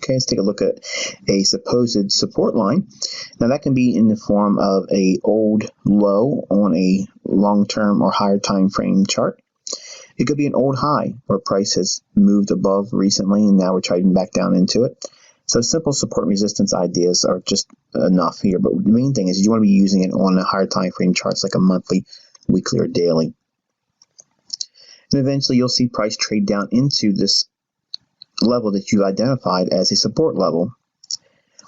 Okay, let's take a look at a supposed support line. Now that can be in the form of a old low on a long-term or higher time frame chart. It could be an old high where price has moved above recently and now we're trading back down into it. So simple support resistance ideas are just enough here, but the main thing is you want to be using it on a higher time frame charts like a monthly, weekly, or daily. And eventually you'll see price trade down into this level that you've identified as a support level.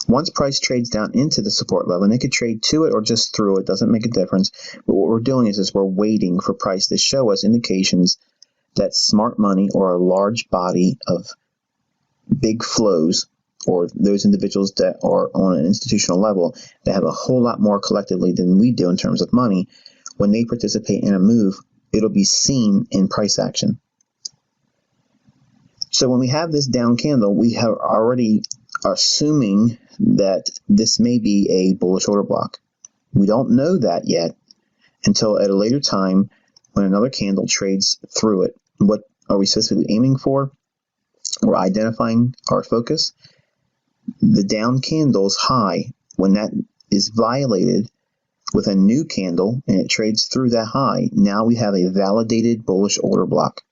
Once price trades down into the support level, and it could trade to it or just through it, doesn't make a difference. But what we're doing is we're waiting for price to show us indications that smart money or a large body of big flows, or those individuals that are on an institutional level that have a whole lot more collectively than we do in terms of money, when they participate in a move, it'll be seen in price action. So when we have this down candle, we have already assuming that this may be a bullish order block. We don't know that yet until at a later time when another candle trades through it. What are we specifically aiming for? We're identifying our focus. The down candle's high, when that is violated with a new candle and it trades through that high, now we have a validated bullish order block.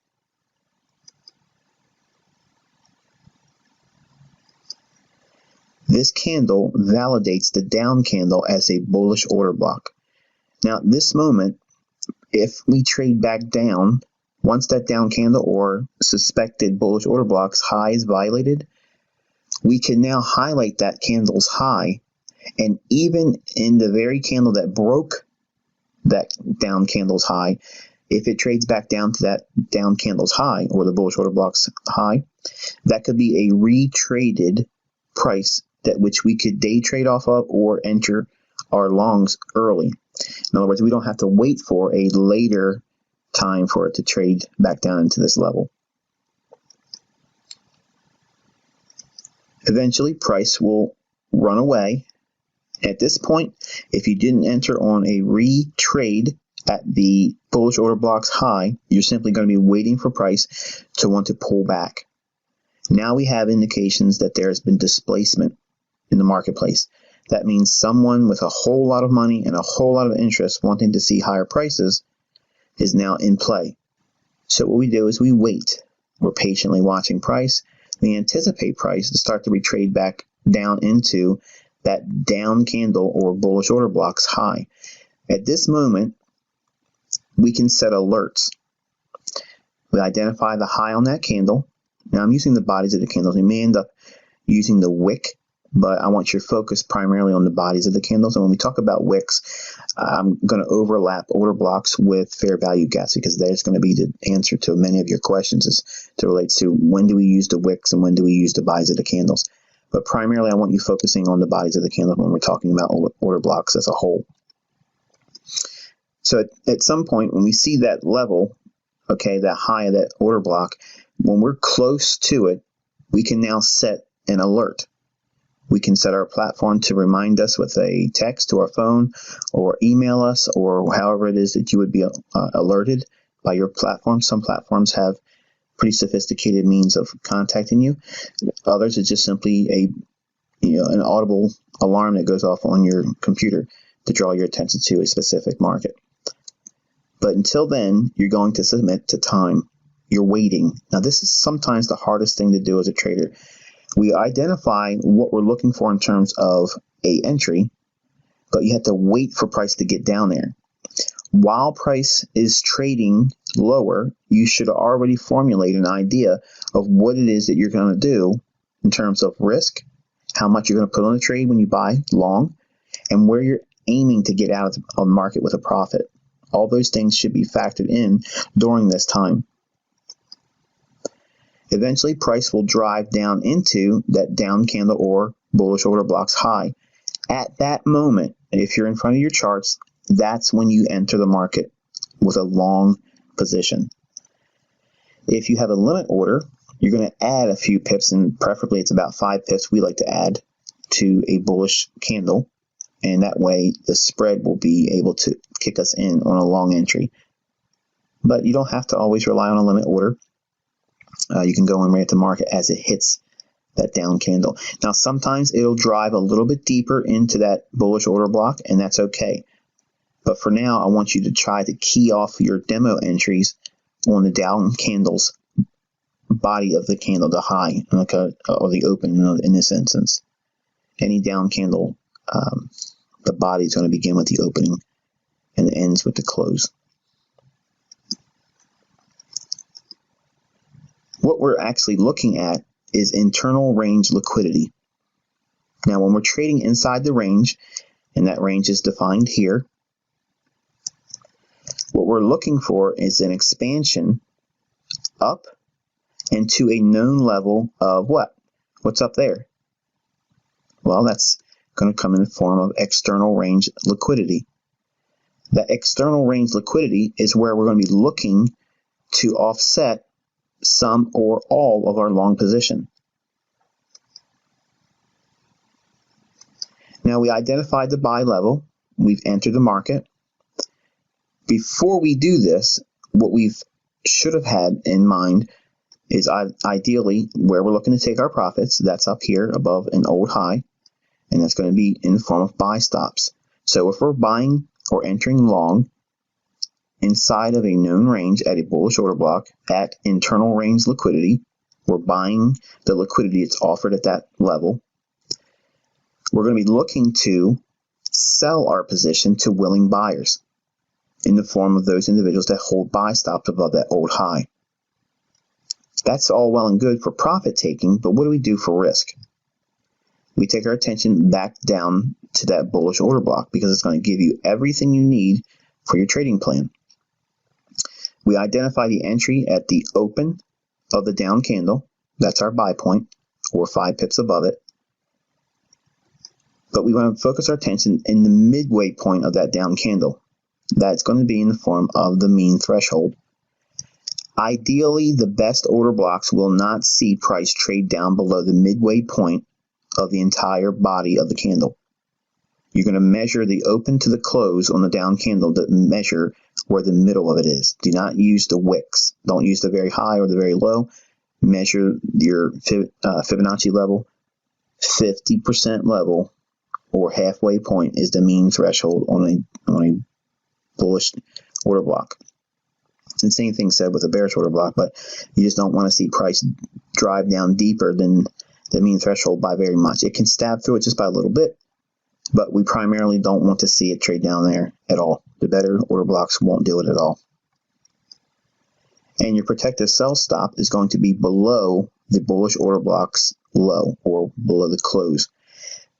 This candle validates the down candle as a bullish order block. Now, at this moment, if we trade back down, once that down candle or suspected bullish order block's high is violated, we can now highlight that candle's high, and even in the very candle that broke that down candle's high, if it trades back down to that down candle's high or the bullish order block's high, that could be a retraded price that which we could day trade off of or enter our longs early. In other words, we don't have to wait for a later time for it to trade back down into this level. Eventually, price will run away. At this point, if you didn't enter on a retrade at the bullish order block's high, you're simply going to be waiting for price to want to pull back. Now we have indications that there has been displacement in the marketplace. That means someone with a whole lot of money and a whole lot of interest wanting to see higher prices is now in play. So what we do is we wait. We're patiently watching price. We anticipate price to start to retrade back down into that down candle or bullish order block's high. At this moment, we can set alerts. We identify the high on that candle. Now I'm using the bodies of the candles. We may end up using the wick, but I want your focus primarily on the bodies of the candles. And when we talk about wicks, I'm going to overlap order blocks with fair value gaps because that's going to be the answer to many of your questions as to relates to when do we use the wicks and when do we use the bodies of the candles. But primarily I want you focusing on the bodies of the candles when we're talking about order blocks as a whole. So at some point when we see that level, okay, that high of that order block, when we're close to it, we can now set an alert. We can set our platform to remind us with a text to our phone or email us or however it is that you would be alerted by your platform. Some platforms have pretty sophisticated means of contacting you. Others is just simply an audible alarm that goes off on your computer to draw your attention to a specific market. But until then, you're going to submit to time. You're waiting. Now, this is sometimes the hardest thing to do as a trader. We identify what we're looking for in terms of a entry, but you have to wait for price to get down there. While price is trading lower, you should already formulate an idea of what it is that you're going to do in terms of risk, how much you're going to put on the trade when you buy long, and where you're aiming to get out of the market with a profit. All those things should be factored in during this time. Eventually, price will drive down into that down candle or bullish order block's high. At that moment, if you're in front of your charts, that's when you enter the market with a long position. If you have a limit order, you're going to add a few pips, and preferably it's about 5 pips we like to add to a bullish candle, and that way the spread will be able to kick us in on a long entry. But you don't have to always rely on a limit order. You can go in right at the market as it hits that down candle. Now, sometimes it'll drive a little bit deeper into that bullish order block, and that's okay. But for now, I want you to try to key off your demo entries on the down candle's body of the candle, the high, or the open in this instance. Any down candle, the body is going to begin with the opening and ends with the close. What we're actually looking at is internal range liquidity. Now, when we're trading inside the range, and that range is defined here, what we're looking for is an expansion up and to a known level of what? What's up there? Well, that's going to come in the form of external range liquidity. That external range liquidity is where we're going to be looking to offset some or all of our long position. Now, we identified the buy level. We've entered the market. Before we do this, what we should have had in mind is ideally where we're looking to take our profits. That's up here above an old high, and that's going to be in the form of buy stops. So if we're buying or entering long inside of a known range at a bullish order block at internal range liquidity, we're buying the liquidity that's offered at that level. We're going to be looking to sell our position to willing buyers in the form of those individuals that hold buy stops above that old high. That's all well and good for profit taking, but what do we do for risk? We take our attention back down to that bullish order block because it's going to give you everything you need for your trading plan. We identify the entry at the open of the down candle. That's our buy point, or 5 pips above it. But we want to focus our attention in the midway point of that down candle. That's going to be in the form of the mean threshold. Ideally, the best order blocks will not see price trade down below the midway point of the entire body of the candle. You're going to measure the open to the close on the down candle to measure where the middle of it is. Do not use the wicks. Don't use the very high or the very low. Measure your Fibonacci level. 50% level or halfway point is the mean threshold on a bullish order block. And same thing said with a bearish order block, but you just don't want to see price drive down deeper than the mean threshold by very much. It can stab through it just by a little bit, but we primarily don't want to see it trade down there at all. The better order blocks won't do it at all. And your protective sell stop is going to be below the bullish order block's low, or below the close.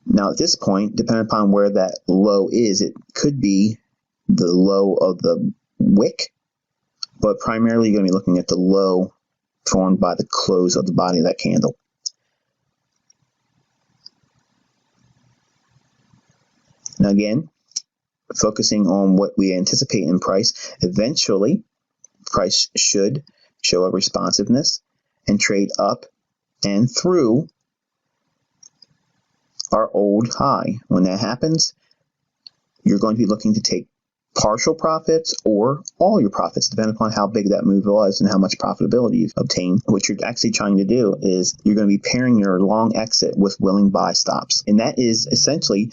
Now at this point, depending upon where that low is, it could be the low of the wick, but primarily you're going to be looking at the low formed by the close of the body of that candle. Now again, focusing on what we anticipate in price, eventually price should show a responsiveness and trade up and through our old high. When that happens, you're going to be looking to take partial profits or all your profits, depending upon how big that move was and how much profitability you've obtained. What you're actually trying to do is you're going to be pairing your long exit with willing buy stops. And that is essentially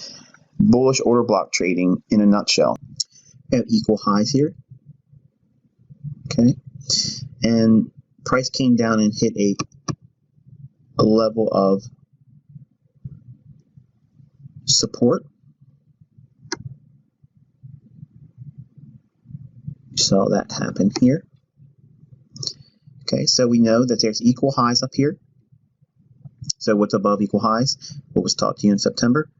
bullish order block trading in a nutshell. We have equal highs here. Okay. And price came down and hit a level of support. Saw that happen here. Okay, so we know that there's equal highs up here. So what's above equal highs? What was taught to you in September?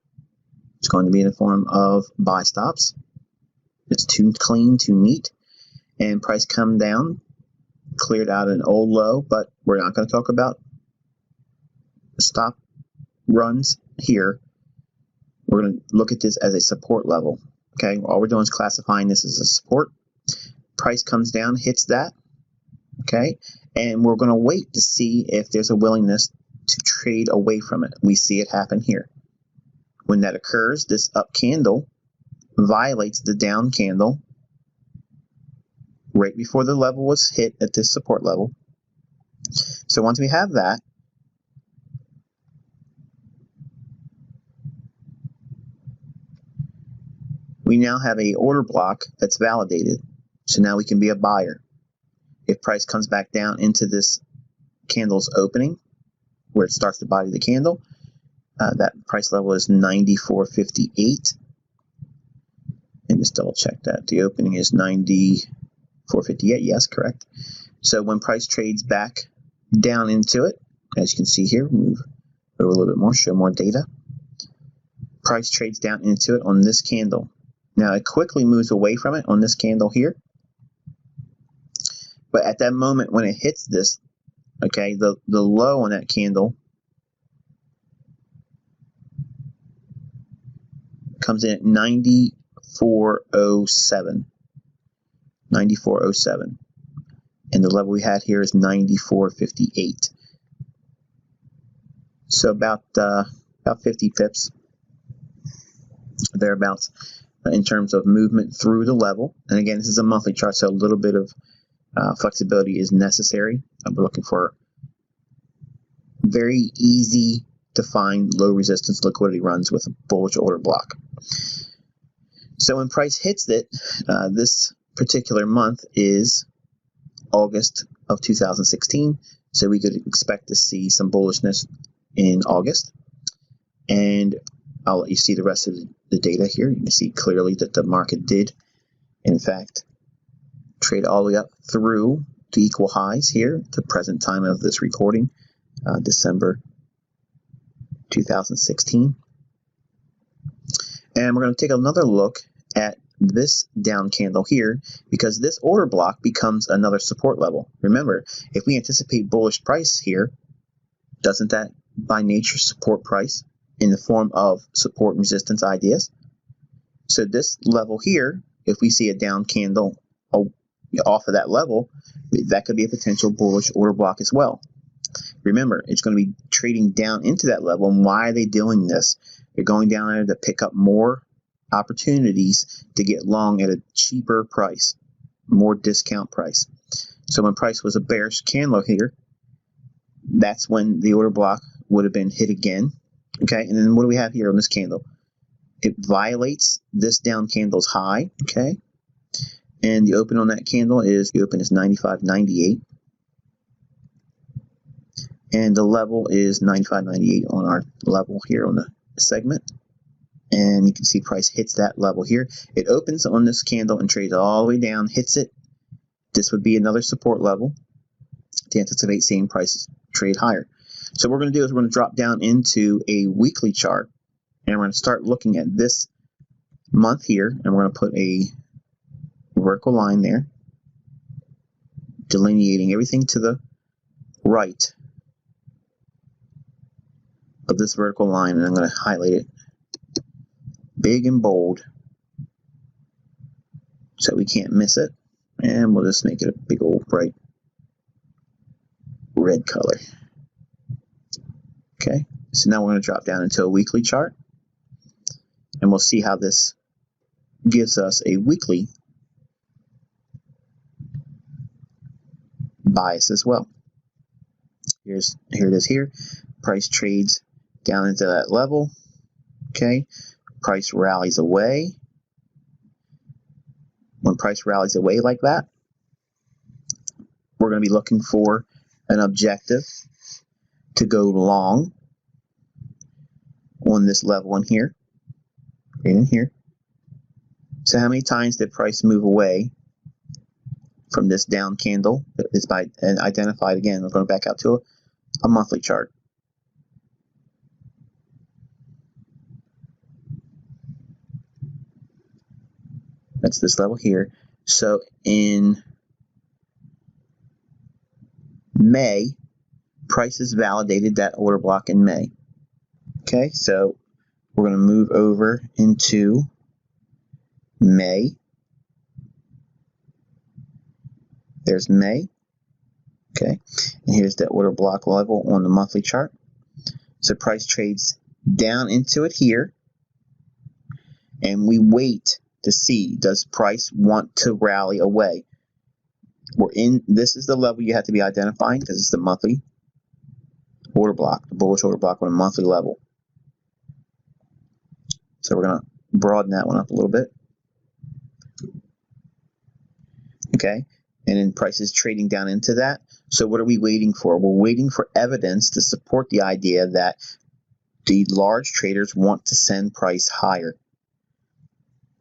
It's going to be in the form of buy stops. It's too clean, too neat. And price come down, cleared out an old low, but we're not going to talk about stop runs here. We're going to look at this as a support level. Okay, all we're doing is classifying this as a support. Price comes down, hits that. Okay, and we're going to wait to see if there's a willingness to trade away from it. We see it happen here. When that occurs, this up candle violates the down candle right before the level was hit at this support level. So once we have that, we now have a order block that's validated. So now we can be a buyer. If price comes back down into this candle's opening, where it starts to body the candle, that price level is 94.58. And just double check that. The opening is 94.58. Yes, correct. So when price trades back down into it, as you can see here, move over a little bit more, show more data. Price trades down into it on this candle. Now it quickly moves away from it on this candle here. But at that moment when it hits this, okay, the low on that candle comes in at 94.07. 94.07. And the level we had here is 94.58. So about 50 pips, thereabouts, in terms of movement through the level. And again, this is a monthly chart, so a little bit of flexibility is necessary. We're looking for very easy to find low resistance liquidity runs with a bullish order block. So when price hits it, this particular month is August of 2016, so we could expect to see some bullishness in August. And I'll let you see the rest of the data here. You can see clearly that the market did, in fact, trade all the way up through to equal highs here, the present time of this recording, December 2016. And we're going to take another look at this down candle here, because this order block becomes another support level. Remember, if we anticipate bullish price here, doesn't that by nature support price in the form of support and resistance ideas? So this level here, if we see a down candle off of that level, that could be a potential bullish order block as well. Remember, it's going to be trading down into that level. And why are they doing this? They're going down there to pick up more opportunities to get long at a cheaper price, more discount price. So when price was a bearish candle here, that's when the order block would have been hit again. Okay, and then what do we have here on this candle? It violates this down candle's high. Okay, and the open on that candle is, the open is 95.98, and the level is 95.98 on our level here on the segment. And you can see price hits that level here. It opens on this candle and trades all the way down, hits it. This would be another support level to anticipate seeing prices trade higher. So what we're going to do is we're going to drop down into a weekly chart, and we're going to start looking at this month here, and we're going to put a vertical line there, delineating everything to the right of this vertical line, and I'm going to highlight it big and bold so we can't miss it, and we'll just make it a big old bright red color. Okay, so now we're going to drop down into a weekly chart, and we'll see how this gives us a weekly bias as well. Here it is here. Price trades down into that level. Okay, price rallies away. When price rallies away like that, we're going to be looking for an objective to go long on this level in here, right in here. So how many times did price move away from this down candle? It's by identified again. We're going back out to a monthly chart. That's this level here. So in May, prices validated that order block in May. Okay, so we're going to move over into May. There's May. Okay, and here's the order block level on the monthly chart. So price trades down into it here, and we wait to see, does price want to rally away? This is the level you have to be identifying, because it's the monthly order block, the bullish order block on a monthly level. So we're going to broaden that one up a little bit. Okay, and then price is trading down into that. So what are we waiting for? We're waiting for evidence to support the idea that the large traders want to send price higher.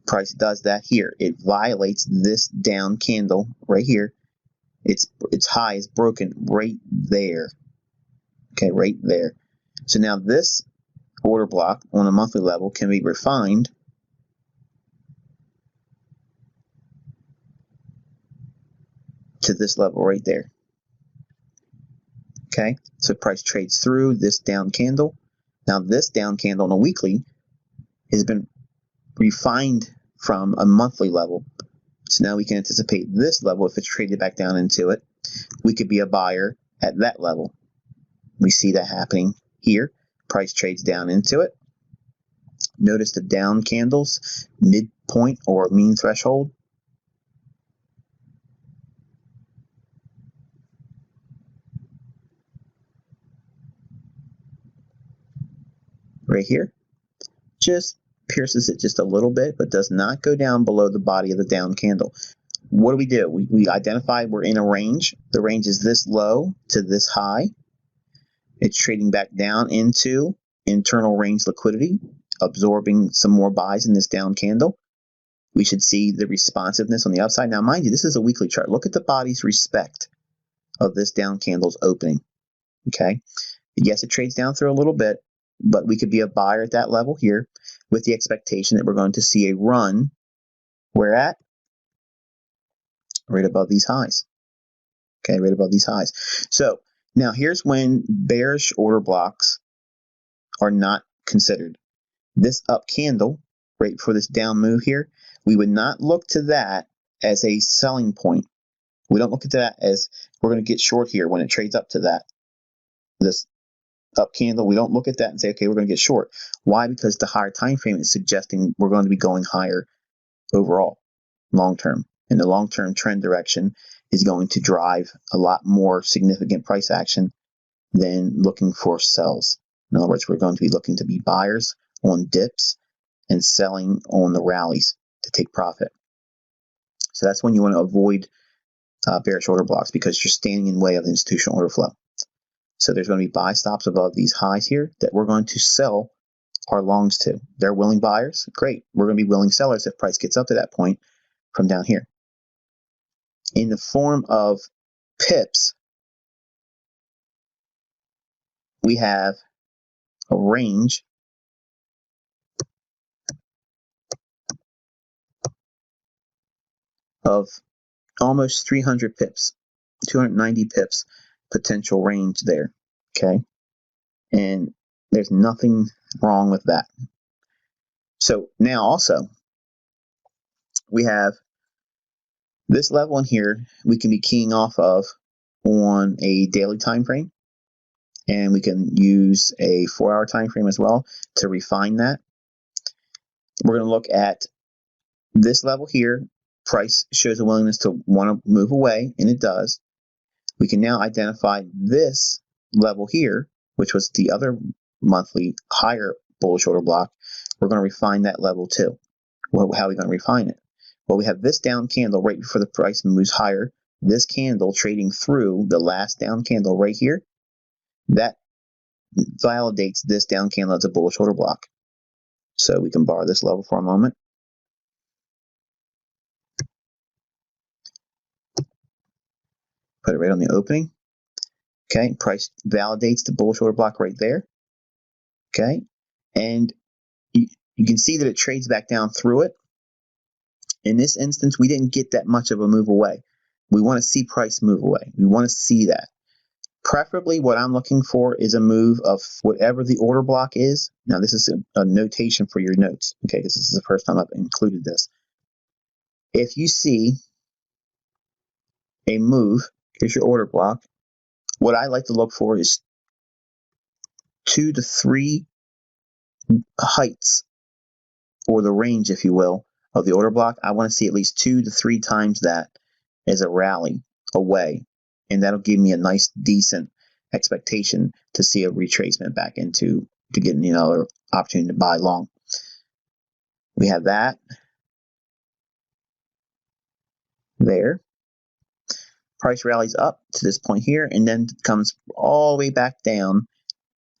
Price does that here. It violates this down candle right here. Its high is broken right there. Okay, right there. So now this order block on a monthly level can be refined to this level right there. Okay, so price trades through this down candle. Now this down candle on a weekly has been refined from a monthly level. So now we can anticipate this level. If it's traded back down into it, we could be a buyer at that level. We see that happening here. Price trades down into it. Notice the down candles, midpoint or mean threshold. Right here. Just pierces it just a little bit, but does not go down below the body of the down candle. What do? We identify we're in a range. The range is this low to this high. It's trading back down into internal range liquidity, absorbing some more buys in this down candle. We should see the responsiveness on the upside. Now, mind you, this is a weekly chart. Look at the body's respect of this down candle's opening. Okay. Yes, it trades down through a little bit, but we could be a buyer at that level here with the expectation that we're going to see a run. Where at? Right above these highs. Okay, right above these highs. So now here's when bearish order blocks are not considered. This up candle, right before this down move here, we would not look to that as a selling point. We don't look at that as we're going to get short here when it trades up to that. This up candle, we don't look at that and say, okay, we're going to get short. Why? Because the higher time frame is suggesting we're going to be going higher overall, long term. And the long term trend direction is going to drive a lot more significant price action than looking for sells. In other words, we're going to be looking to be buyers on dips and selling on the rallies to take profit. So that's when you want to avoid bearish order blocks, because you're standing in the way of the institutional order flow. So there's going to be buy stops above these highs here that we're going to sell our longs to. They're willing buyers. Great. We're going to be willing sellers if price gets up to that point from down here. In the form of pips, we have a range of almost 300 pips, 290 pips potential range there. Okay. And there's nothing wrong with that. So now also we have this level in here we can be keying off of on a daily time frame, and we can use a 4-hour time frame as well to refine that. We're going to look at this level here. Price shows a willingness to want to move away, and it does. We can now identify this level here, which was the other monthly higher bullish order block. We're going to refine that level too. Well, how are we going to refine it? Well, we have this down candle right before the price moves higher. This candle trading through the last down candle right here. That validates this down candle as a bullish order block. So we can borrow this level for a moment. Put it right on the opening. Okay, price validates the bullish order block right there. Okay, and you can see that it trades back down through it. In this instance, we didn't get that much of a move away. We want to see price move away. We want to see that. Preferably what I'm looking for is a move of whatever the order block is. Now this is a notation for your notes, okay, because this is the first time I've included this. If you see a move, here's your order block. What I like to look for is 2 to 3 heights, or the range, if you will, of the order block. I want to see at least 2 to 3 times that as a rally away, and that'll give me a nice, decent expectation to see a retracement back into to get another opportunity to buy long. We have that. there. Price rallies up to this point here and then comes all the way back down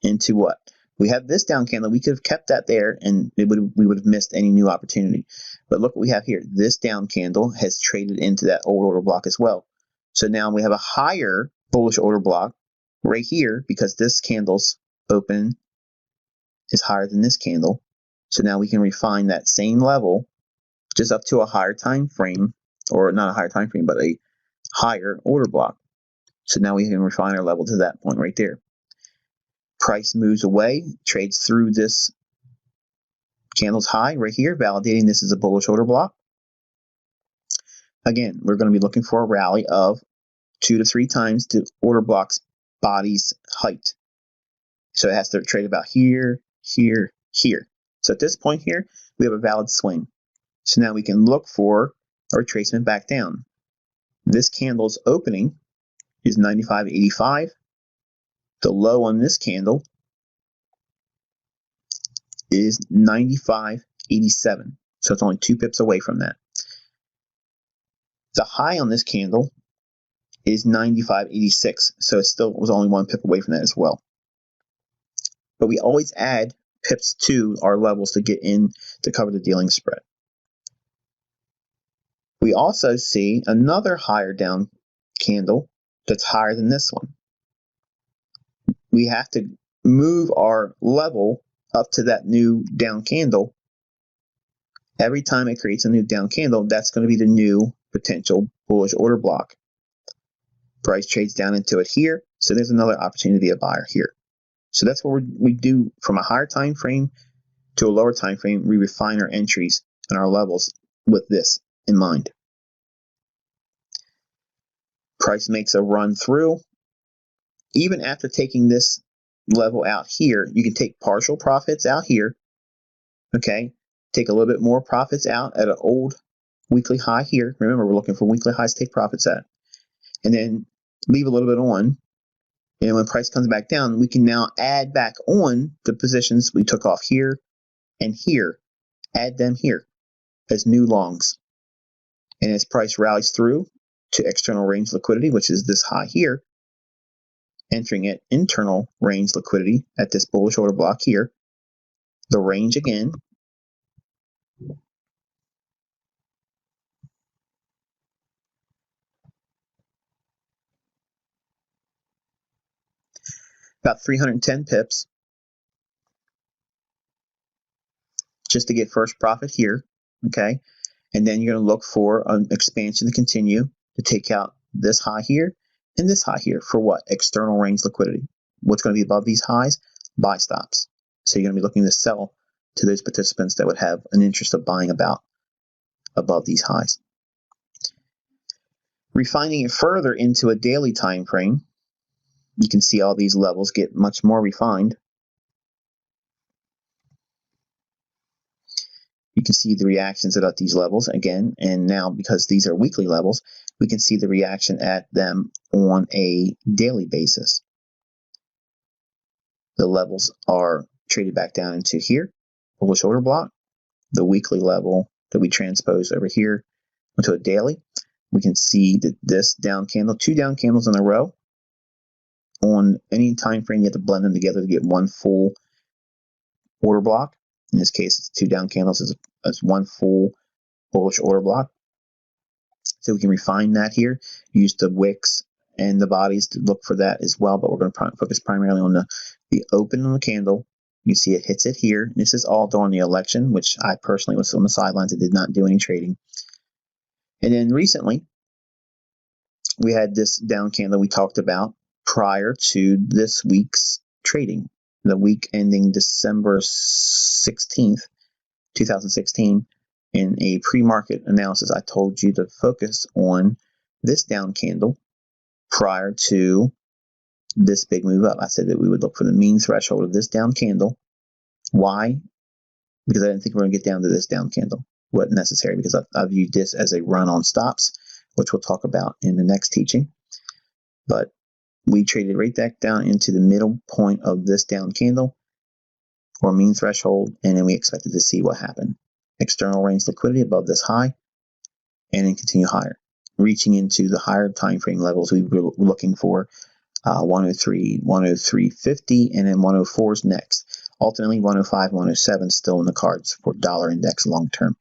into what? We have this down candle. We could have kept that there and we would have missed any new opportunity. But look what we have here. This down candle has traded into that old order block as well. So now we have a higher bullish order block right here because this candle's open is higher than this candle. So now we can refine that same level just up to a higher time frame, or not a higher time frame, but a higher order block. So now we can refine our level to that point right there. Price moves away, trades through this candle's high right here, validating this is a bullish order block. Again, we're going to be looking for a rally of 2 to 3 times the order block's body's height. So it has to trade about here, here, here. So at this point here, we have a valid swing. So now we can look for a retracement back down. This candle's opening is 95.85. The low on this candle is 95.87. So it's only 2 pips away from that. The high on this candle is 95.86. So it still was only 1 pip away from that as well. But we always add pips to our levels to get in to cover the dealing spread. We also see another higher down candle that's higher than this one. We have to move our level up to that new down candle. Every time it creates a new down candle, that's going to be the new potential bullish order block. Price trades down into it here, so there's another opportunity to be a buyer here. So that's what we do from a higher time frame to a lower time frame. We refine our entries and our levels with this in mind. Price makes a run through. Even after taking this level out here, you can take partial profits out here. Okay, take a little bit more profits out at an old weekly high here. Remember, we're looking for weekly highs to take profits at. And then leave a little bit on. And when price comes back down, we can now add back on the positions we took off here and here. Add them here as new longs. And as price rallies through to external range liquidity, which is this high here, entering at internal range liquidity at this bullish order block here, the range again, about 310 pips just to get first profit here, okay? And then you're going to look for an expansion to continue to take out this high here and this high here for what? External range liquidity. What's going to be above these highs? Buy stops. So you're going to be looking to sell to those participants that would have an interest of buying above these highs. Refining it further into a daily time frame, you can see all these levels get much more refined. You can see the reactions at these levels again, and now because these are weekly levels, we can see the reaction at them on a daily basis. The levels are traded back down into here, bullish order block, the weekly level that we transposed over here into a daily. We can see that this down candle, 2 down candles in a row. On any time frame, you have to blend them together to get one full order block. In this case, it's 2 down candles as one full bullish order block. So we can refine that here, use the wicks and the bodies to look for that as well, but we're going to focus primarily on the open on the candle. You see it hits it here. This is all during the election, which I personally was on the sidelines and did not do any trading. And then recently, we had this down candle we talked about prior to this week's trading. The week ending December 16th, 2016, in a pre-market analysis, I told you to focus on this down candle prior to this big move up. I said that we would look for the mean threshold of this down candle. Why? Because I didn't think we were going to get down to this down candle. Wasn't necessary because I viewed this as a run on stops, which we'll talk about in the next teaching. But we traded right back down into the middle point of this down candle or mean threshold, and then we expected to see what happened. External range liquidity above this high, and then continue higher. reaching into the higher time frame levels we were looking for. 103, 103.50, and then 104 is next. Ultimately, 105, 107 still in the cards for dollar index long term.